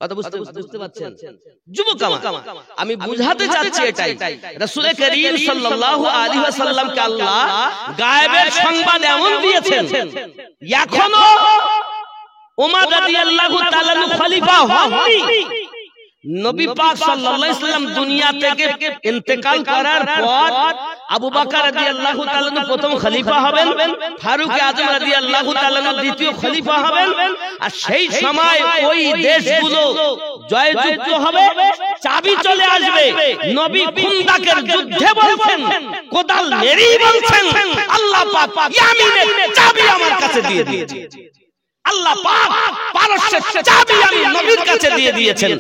কথা বুঝতে পারছেন যুবক? আমি বুঝাতে চাচ্ছি এটাই, রাসূল করিম সাল্লাল্লাহু আলাইহি ওয়াসাল্লামকে আল্লাহ গায়েবের সংবাদ এমন দিয়েছেন, এখনো ওমর রাদিয়াল্লাহু তাআলা খলিফা হননি। নবী পাক সাল্লাল্লাহু আলাইহি ওয়াসাল্লাম দুনিয়া থেকে ইন্তেকাল করার পর আবু বকর রাদিয়াল্লাহু তাআলা প্রথম খলিফা হবেন, ফারুক আযম রাদিয়াল্লাহু তাআলা দ্বিতীয় খলিফা হবেন। আর সেই সময় ওই দেশগুলো জয়যুক্ত হবে, চাবি চলে আসবে। নবী খুন্দাকের যুদ্ধে বলছেন, কোদাল মেরেই বলছেন আল্লাহ পাক ইয়ামিনের চাবি আমার কাছে দিয়ে দিয়েছে। আল্লাহ পাক পারস্যের চাবি আমি নবীর কাছে দিয়ে দিয়েছেন।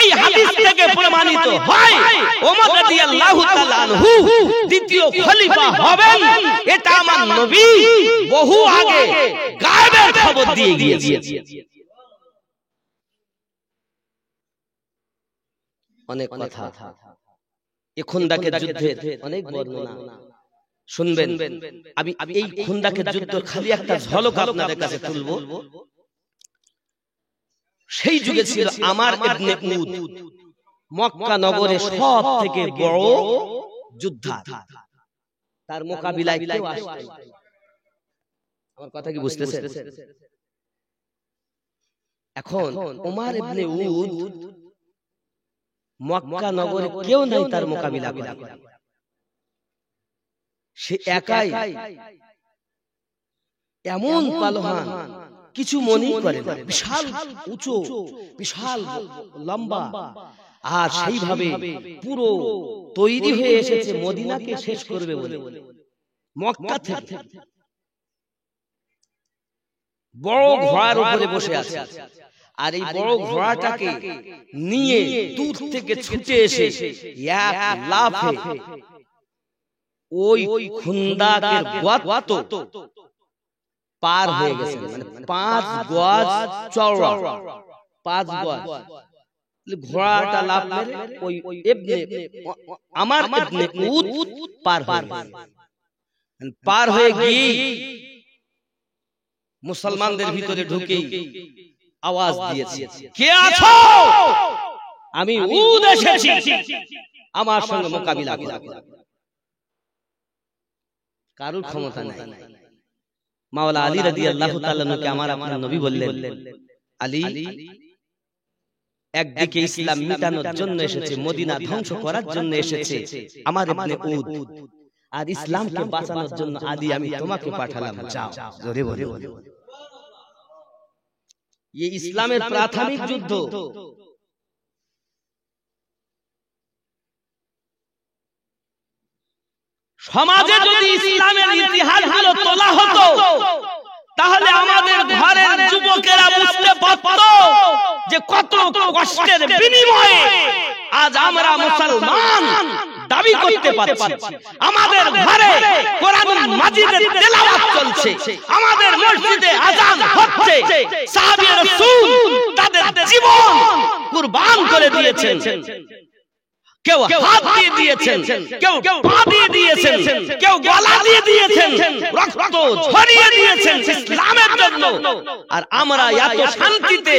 এই হাদিস থেকে প্রমাণিত হয় ওমর রাদিয়াল্লাহু তাআলা আনহু দ্বিতীয় খলিফা হবেন, এটা আমার নবী বহু আগে গায়েবের খবর দিয়ে গিয়েছেন। অনেক কথা এই খুন্দাকের যুদ্ধের অনেক বর্ণনা শুনবেন। আমি এই খুন্দাকের যুদ্ধ খালি একটা ঝলক আপনাদের কাছে তুলবো। সেই যুগে ছিল আমার ইবনে উদ, মক্কা নগরে সব থেকে বড় যোদ্ধা। তার মোকাবিলায় কেউ আসতো না। আমার কথা কি বুঝতেছেন? এখন ওমর ইবনে উদ মক্কা নগরে কেউ নাই তার মোকাবিলা করার। সে একাই এমন পালোহান, কিছু মনে করে না, বিশাল উঁচু, বিশাল লম্বা, আর সেইভাবে পুরো তৈরি হয়ে এসেছে মদিনাকে শেষ করবে বলে। মক্কা থেকে বড় ঘোড়ার উপরে বসে আছে, আর এই বড় ঘোড়াটাকে নিয়ে দূর থেকে ছুটে এসে এক লাফে ওই খুন্দাকের গর্ত পার হয়ে গেছে। মানে 5 গজ চওড়া, 5 গজ। ঘোড়াটা লাফ মেরে ওই আমার ইবনে উদ পার হয়ে গিয়ে মুসলমানদের ভিতরে ঢুকে আওয়াজ দিয়েছে, কে আছো? আমি উদ এসেছি, আমার সঙ্গে মোকাবিলা করো। কারোর ক্ষমতা নাই। মাওলা আলী রাদিয়াল্লাহু তাআলা কে আমার আপনার নবী বললেন, আলী একদিকে ইসলাম মিটানোর জন্য এসেছে, মদিনা ধ্বংস করার জন্য এসেছে আমার ইবনে উদ, আর ইসলামকে বাঁচানোর জন্য আলী আমি তোমাকে পাঠালাম, যাও। জোরে বলে ये ইসলামের প্রাথমিক যুদ্ধ। সমাজে যদি ইসলামের ইতিহাসগুলো তোলা হতো, তাহলে আমাদের ঘরের যুবকেরা বুঝতে পারত যে কত কষ্টের বিনিময়ে আজ আমরা মুসলমান দাবি করতে পারছি। আমাদের ঘরে কোরআন মাজিদের তেলাওয়াত চলছে, আমাদের মসজিদে আযান হচ্ছে। সাহাবী রাসূল তাদের জীবন কুরবান করে দিয়েছেন। কেউ হাত দিয়ে দিয়েছেন, কেউ পা দিয়ে দিয়েছেন, কেউ গলা দিয়ে দিয়েছেন, রক্ত ঝরিয়ে দিয়েছেন ইসলামের জন্য। আর আমরা এত শান্তিতে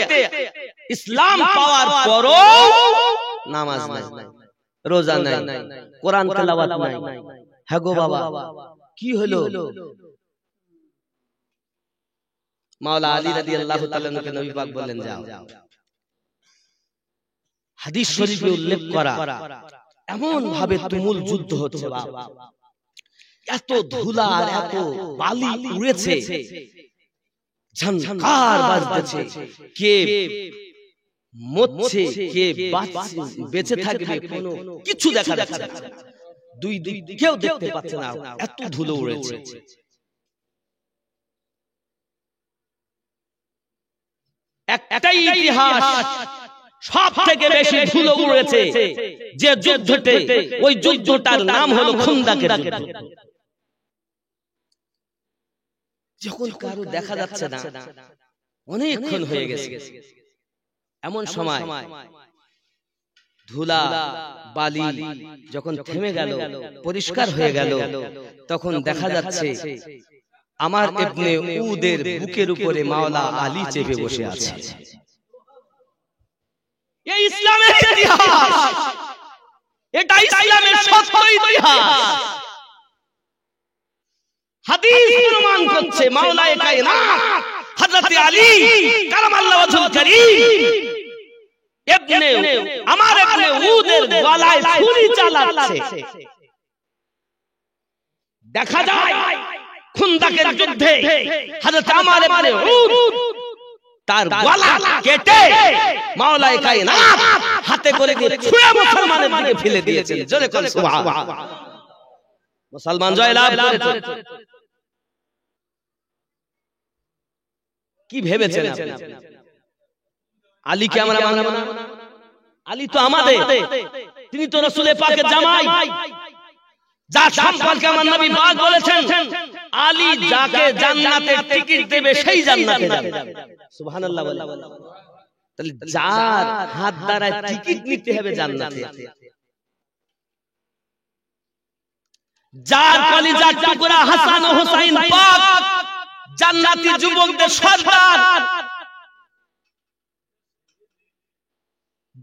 ইসলাম পাওয়ার পরও নামাজ নাই, রোজা নাই, কোরআন তেলাওয়াত নাই। হ্যাঁ গো বাবা, কি হলো? মাওলা আলী রাদিয়াল্লাহু তাআলা কে নবী পাক বললেন, যাও। হাদিস শরীফে উল্লেখ করা এমন ভাবে তুমুল যুদ্ধ হচ্ছে, বাবা এত ধুলা আর এত বালি উড়েছে, ঝনকার বাজছে, কে মরছে কে বেঁচে থাকবে কোনো কিছু দেখা যাচ্ছে না। দুই কেউ দেখতে পাচ্ছে না, এত ধুলো উড়েছে। একটাই ইতিহাস সব থেকে বেশি ধুলো উড়েছে, যে যুদ্ধতে, ওই যুদ্ধটার নাম হলো খুন্দাকের যুদ্ধ। যখন কারো দেখা যাচ্ছে না, অনেকক্ষণ হয়ে গেছে, এমন সময় ধুলা বালি যখন থেমে গেল, পরিষ্কার হয়ে গেল, তখন দেখা যাচ্ছে আমার ইবনে উদের বুকের উপরে মাওলা আলী চেপে বসে আছে। এই ইসলামের ইতিহাস, এটা ইসলামের সত্য ইতিহাস। হাদিস প্রমাণ করছে মাওলায়ে কায়নাত হযরত আলী কারামাল্লাহু ওয়াজহুল কারীম আমার ইবনে উদের গলায় ছুরি চালাচ্ছে। দেখা যায় খুন্দাকের যুদ্ধে হযরত আমার ইবনে উদ তার গলা কেটে মাওলায়ে কায়নাত হাতে করে দিয়ে ছুঁড়ে মুসলমানের দিকে ফেলে দিয়েছেন। জোরে বল সুবহানাল্লাহ। মুসলমান জয়লাভ করেছে। কি ভেবেছেন আলীকে আমরা মানব না? আলী তো আমাদের, তিনি তো রাসূলের পাকের জামাই, যার সম্পর্কে আমার নবী পাক বলেছেন আলী যাকে জান্নাতের টিকিট দেবে সেই জান্নাতে যাবে। সুবহানাল্লাহ বলে। তাহলে যার হাত দ্বারা টিকিট নিতে হবে জান্নাতে, যার কলিজার টুকরা হাসান ও হুসাইন পাক জান্নাতি যুবকদের সর্দার,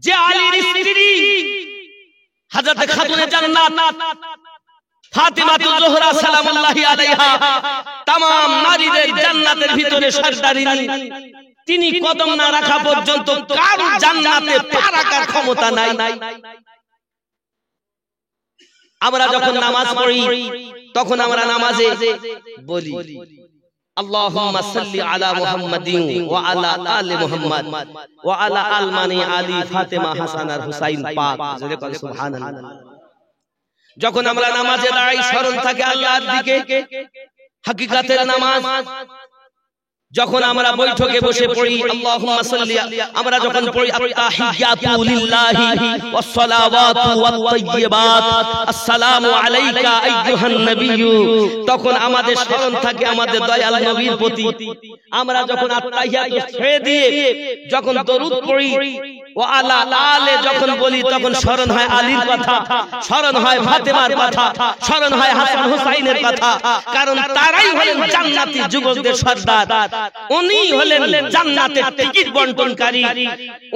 যে আলীর স্ত্রী হযরত খাতুনে জান্নাত ফাতিমাতুল জোহরা সালামুল্লাহি আলাইহা तमाम নারীদের জান্নাতের ভিতরে সর্দারিনী, তিনি কদম না রাখা পর্যন্ত কারো জান্নাতে পা রাখার ক্ষমতা নাই। আমরা যখন নামাজ পড়ি তখন আমরা নামাজে বলি আল্লাহুম্মা সাল্লি আলা মুহাম্মাদিন ওয়া আলা আলি মুহাম্মাদ ওয়া আলা আলমানি আলী ফাতেমা হাসান আর হুসাইন পাক। সুবহানাল্লাহ। যখন আমরা নামাজে দাঁড়াই স্মরণ থাকে আল্লাহর দিকে, হাকিকাতের নামাজ। যখন আমরা বৈঠকে বসে পড়ি আল্লাহুম্মা সাল্লি, আমরা যখন পড়ি আত-তাহিয়াতু লিল্লাহি ওয়াস সালাওয়াতু ওয়াত তাইয়্যিবাত আসসালামু আলাইকা আইয়ুহান নাবিয়্যু, তখন আমাদের স্মরণ থাকে আমাদের দয়াল নবীর প্রতি। আমরা যখন আত-তাহিয়াতু ছেড়ে দিয়ে যখন দরুদ পড়ি ওয়া আলা আলে যখন বলি, তখন স্মরণ হয় আলীর কথা, স্মরণ হয় ফাতেমার কথা, স্মরণ হয় হাসান হুসাইনের কথা, কারণ তারাই হলেন জান্নাতি যুবকদের সর্দার, উনি হলেন জান্নাতের টিকিট বণ্টনকারী,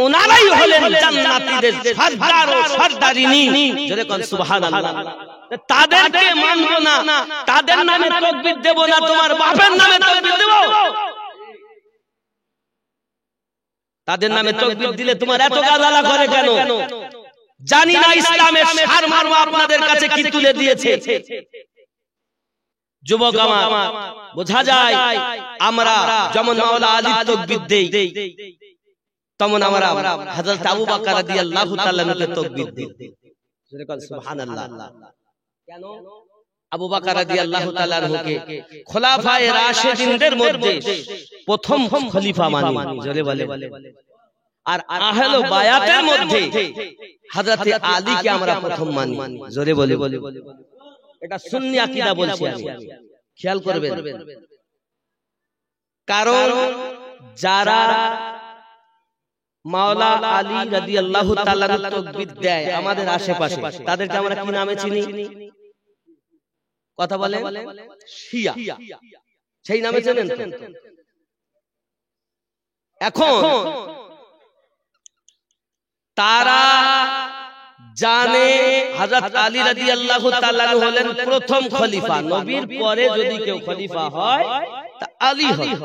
ওনারাই হলেন জান্নাতীদের সর্দার ও সর্দারিনী। জোরে কোন সুবহানাল্লাহ। তাদেরকে মানব না, তাদের নামে তাকবীর দেব না, তোমার বাপের নামে তাকবীর দেব। তাদের নামে তাকবীর দিলে তোমার এত গালালা করে কেন? জানি না ইসলামের সারমর্ম আপনাদের কাছে কি তুলে দিয়েছে। যুবক আমার, বোঝা যায় আমরা যেমন মাওলা আলীর তাকবীর দেই, তেমন আমরা হযরত আবু বকর রাদিয়াল্লাহু তাআলা কে তাকবীর দেই। সুবহানাল্লাহ। কেন? আবু বকর রাদিয়াল্লাহু তাআলা কে খোলাফায়ে রাশিদিনদের মধ্যে প্রথম খলিফা মানি, জোরে বলে। আর আহলে বায়াতের মধ্যে হযরত আলীকে আমরা প্রথম মানি, জোরে বলে। এটা সুন্নি আকীদা বলছি আমি, খেয়াল করবেন। কারণ যারা মাওলা আলী রাদিয়াল্লাহু তাআলার তাকবীর দেয় আমাদের আশেপাশে, তাদেরকে আমরা কি নামে চিনি? কথা বলেন, শিয়া। সেই নামে চেনেন তো? এখন তারা জানে হযরত আলী রাদিয়াল্লাহু তাআলা হলেন প্রথম খলিফা, নবীর পরে যদি কেউ খলিফা হয় তা আলী হয়।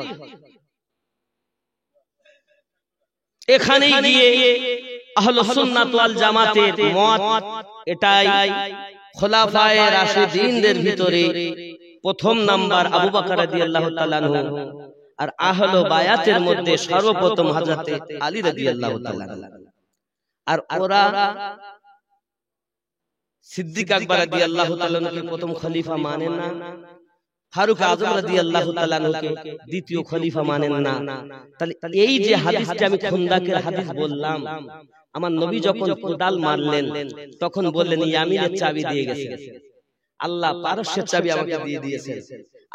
এখানেই গিয়ে আহলুস সুন্নাত ওয়াল জামাতের মত এটাই, খোলাফায়ে রাশিদিনদের ভিতরে প্রথম নাম্বার আবু বকর রাদিয়াল্লাহু তাআলা আর আহলে বায়াতের মধ্যে সর্বপ্রথম হযরত আলী রাদিয়াল্লাহু তাআলা। আর ওরা সিদ্দিক আকবর রাদিয়াল্লাহু তাআলা কে প্রথম খলিফা মানেন না, ফারুক আযম রাদিয়াল্লাহু তাআলা কে দ্বিতীয় খলিফা মানেন না। তাহলে এই যে হাদিসটা আমি খন্দকের হাদিস বললাম, আমার নবী যখন কোদাল মারলেন তখন বললেন ইয়ামিনের চাবি দিয়ে গেছেন, আল্লাহ পারস্যের চাবি আমাকে দিয়ে দিয়েছেন,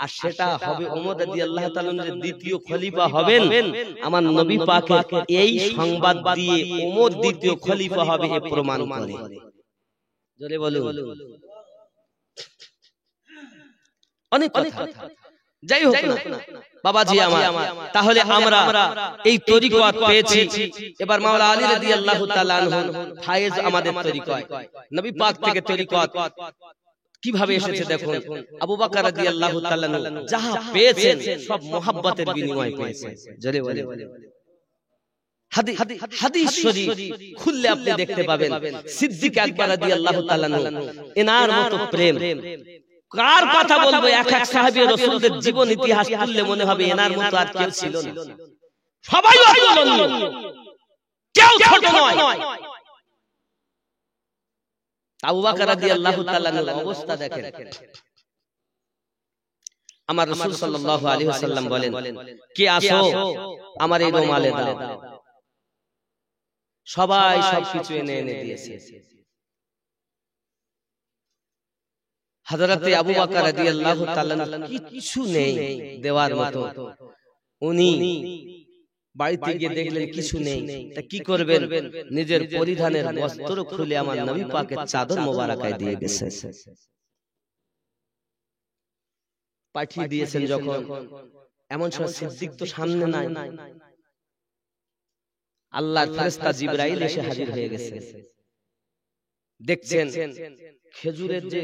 আর সেটা হবে ওমর রাদিয়াল্লাহু তাআলা দ্বিতীয় খলিফা হবেন। আমার নবী পাকের এই সংবাদ দিয়ে ওমর দ্বিতীয় খলিফা হবে এ প্রমাণ করে। জোরে বলুন। অনেক কথা, যাই হোক না বাবাজি আমার, তাহলে আমরা এই তরিকত পেয়েছি। এবার মাওলা আলী রাদিয়াল্লাহু তাআলা আনহু ফায়েজ আমাদের তরিকত, নবী পাক থেকে তরিকত কিভাবে এসেছে দেখুন। আবু বকর রাদিয়াল্লাহু তাআলা যাহা পেয়েছেন সব মুহাব্বতের বিনিময়ে পেয়েছেন। জোরে বলে। হাদিস শরীফ খুললে আপনি দেখতে পাবেন সিদ্দিক আকবর রাদিয়াল্লাহু তাআলা এনার মতো প্রেম। কার কথা বলবো, এক এক সাহাবী রাসূলদের জীবন ইতিহাস খুললে মনে হবে এনার মতো আর কেউ ছিল না। সবাই অতুলনীয়, কেউ ছোট নয়। আবু বকর রাদিয়াল্লাহু তাআলার অবস্থা দেখেন, আমার রাসূল সাল্লাল্লাহু আলাইহি ওয়াসাল্লাম বলেন, কে আসো আমার এই রুমালে দাও। সবাই সবকিছু এনে এনে দিয়েছে। হযরতে আবু বকর রাদিয়াল্লাহু তাআলা কিছু নেই দেওয়ার মতো। উনি বাড়িতে গিয়ে দেখলেন কিছু নেই, তা কি করবেন? নিজের পরিধানের বস্ত্র খুলে আমার নবী পাকের চাদর মোবারকায় দিয়ে গেছেন। পাঠিয়ে দিয়েছেন যখন, এমন সময় সিদ্দিক তো সামনে নাই, আল্লাহর ফেরেশতা জিবরাইল এসে হাজির হয়ে গেছে। দেখছেন খেজুরের যে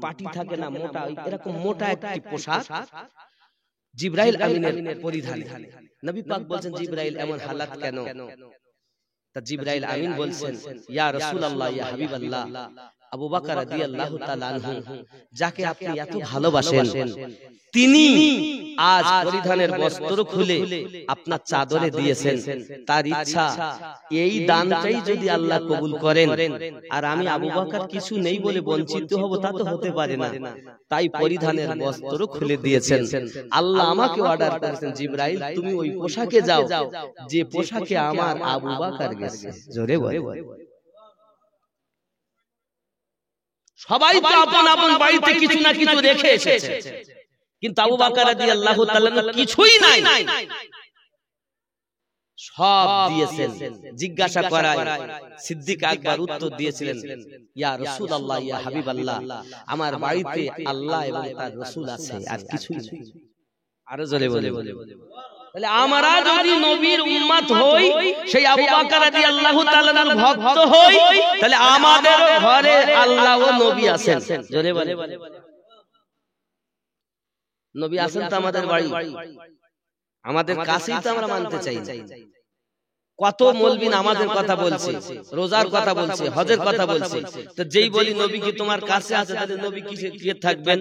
পাটি থাকে না মোটা, এরকম মোটা একটি পোশাক জিবরাইল আমিনের পরিধানে। নবী পাক বলছেন, জিবরাইল এমন হালাত কেন? তা জিবরাইল আমিন বলছেন, ইয়া রাসূলুল্লাহ, ইয়া হাবিবাল্লাহ, আবু বকর রাদিয়াল্লাহু তাআলা আনহু যাকে আপনি এত ভালোবাসেন, তিনি আজ পরিধানের বস্ত্র খুলে আপনার চাদরে দিয়েছেন। তার ইচ্ছা এই দানটাই যদি আল্লাহ কবুল করেন, আর আমি আবু বকর কিছু নেই বলে বঞ্চিত হব, তা তো হতে পারে না। তাই পরিধানের বস্ত্র খুলে দিয়েছেন। আল্লাহ আমাকে অর্ডার করেছেন, জিবরাইল তুমি ওই পোশাকে যাও যে পোশাকে আমার আবু বকর গেছে। জোরে বলে। সবাই তো আপন আপন বাড়িতে কিছু না কিছু রেখে এসেছে, কিন্তু আবু বকর রাদিয়াল্লাহু তাআলা কিছুই নাই, সব দিয়েছেন। জিজ্ঞাসা করায় সিদ্দিক আকবর উত্তর দিয়েছিলেন, ইয়া রাসূলুল্লাহ, ইয়া হাবিবাল্লাহ, আমার বাড়িতে আল্লাহ এবং তার রাসূল আছে, আর কিছুই নেই। আরো জোরে বলে। তাহলে আমরা যদি নবীর উম্মত হই, সেই আবু বকর রাদিয়াল্লাহু তাআলার ভক্ত হই, তাহলে আমাদের ঘরে আল্লাহ ও নবী আছেন। জোরে বলে। নবী আছেন তো আমাদের বাড়ি, আমাদের কাছেই তো আমরা মানতে চাই। কত মৌলবি আমাদের কথা বলছে, রোজার কথা বলছে, হজের কথা বলছে, তো যেই বলি নবী কি তোমার কাছে আছে, তাদের নবী কি থাকবেন?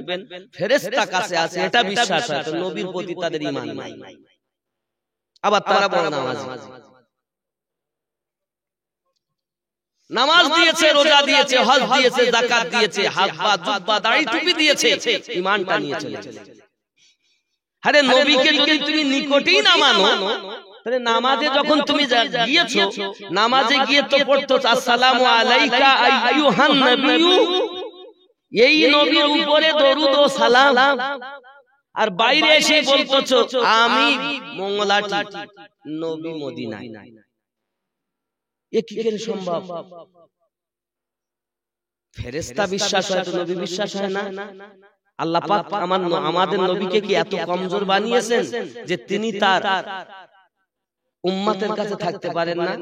ফেরেশতা কাছে আছে, এটা বিশ্বাস হয়, তো নবীর প্রতি তাদের ঈমান নাই। আবার তারা বড় নামাজ দিয়েছে, রোজা দিয়েছে, হজ দিয়েছে, যাকাত দিয়েছে, হাব্বা জুব্বা দাড়ি টুপি দিয়েছে, ঈমানটা নিয়ে চলেছে। আরে নবীকে যদি তুমি নিকটেই না মানো, তাহলে নামাজে যখন তুমি গিয়েছো, নামাজে গিয়ে তো পড়তো আসসালামু আলাইকা আইয়ুহান নবিয়্যু, এই নবীর উপরে দরুদ ও সালাম, আর বাইরে এসে বলতেছো আমি মঙ্গলাটি নবী মদিনায়। এ কি করে সম্ভব? ফেরেশতা বিশ্বাস হয় তো নবী বিশ্বাস হয় না? আল্লাহ পাক আমাদের নবীকে কি এত কমজোর বানিয়েছেন যে তিনি তার উম্মতের কাছে থাকতে পারেন না?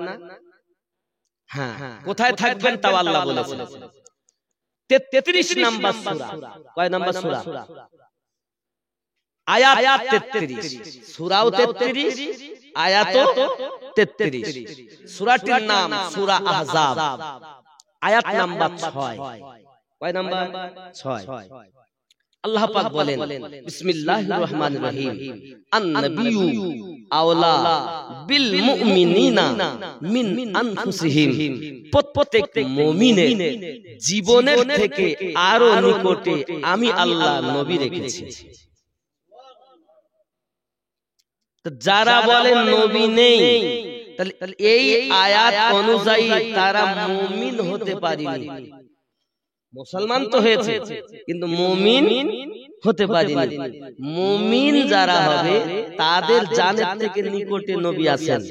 হ্যাঁ, কোথায় থাকবেন তাও আল্লাহ বলেছেন। 33 নম্বর সূরা। কয় নম্বর সূরা? আয়াত 33। সূরাও 33, আয়াতও 33। সূরাটির নাম সূরা আহজাব, আয়াত নাম্বার 6। কয় নাম্বার? 6। আল্লাহ পাক বলেন, বিসমিল্লাহির রহমানির রহিম, আন-নাবিয়্যু আওলা বিল মুমিনিনা মিন আনফুসিহিম, প্রত্যেক মুমিনের জীবনের থেকে আরো নিকটে আমি আল্লাহ নবী রেখেছি। তো যারা বলেন নবী নেই, তাহলে এই আয়াত অনুযায়ী তারা মুমিন হতে পারেনি। মুসলমান তো হয়েছে, কিন্তু মুমিন হতে পারেনি। মুমিন যারা হবে তাদের জানের থেকে নিকটে নবী আছেন।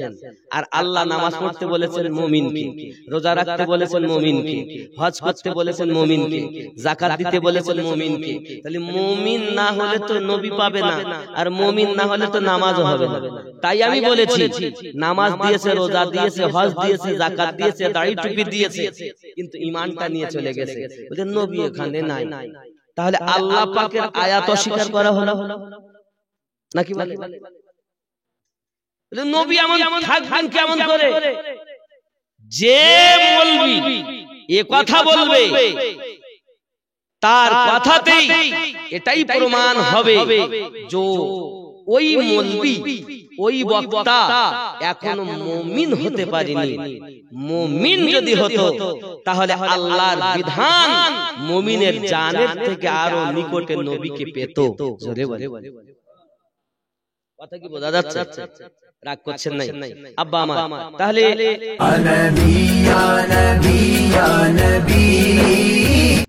আর আল্লাহ নামাজ পড়তে বলেছেন মুমিনকে, রোজা রাখতে বলেছেন মুমিনকে, হজ করতে বলেছেন মুমিনকে, যাকাত দিতে বলেছেন মুমিনকে। তাহলে মুমিন না হলে তো নবী পাবে না, আর মুমিন না হলে তো নামাজও হবে না। তাই আমি বলেছি, নামাজ দিয়েছে, রোজা দিয়েছে, হজ দিয়েছে, যাকাত দিয়েছে, দাড়ি টুপি দিয়েছে, কিন্তু ঈমানটা নিয়ে চলে গেছে, ওদের নবী এখানে নাই। তাহলে আল্লাহ পাকের আয়াত অস্বীকার করা হলো নাকি? নবী এমন থাকবেন কেমন করে? যে বলবি এ কথা বলবে, তার কথাতেই এটাই প্রমাণ হবে যে ওই মৌলবি ওই বক্তা এখনো মুমিন হতে পারেনি। মুমিন যদি হতো তাহলে আল্লাহর বিধান মুমিনের জানের থেকে আরো নিকটে নবীকে পেত। জোরে বলে কথা কি বোঝা যাচ্ছে? রাগ করছেন নাই আব্বা আমার? তাহলে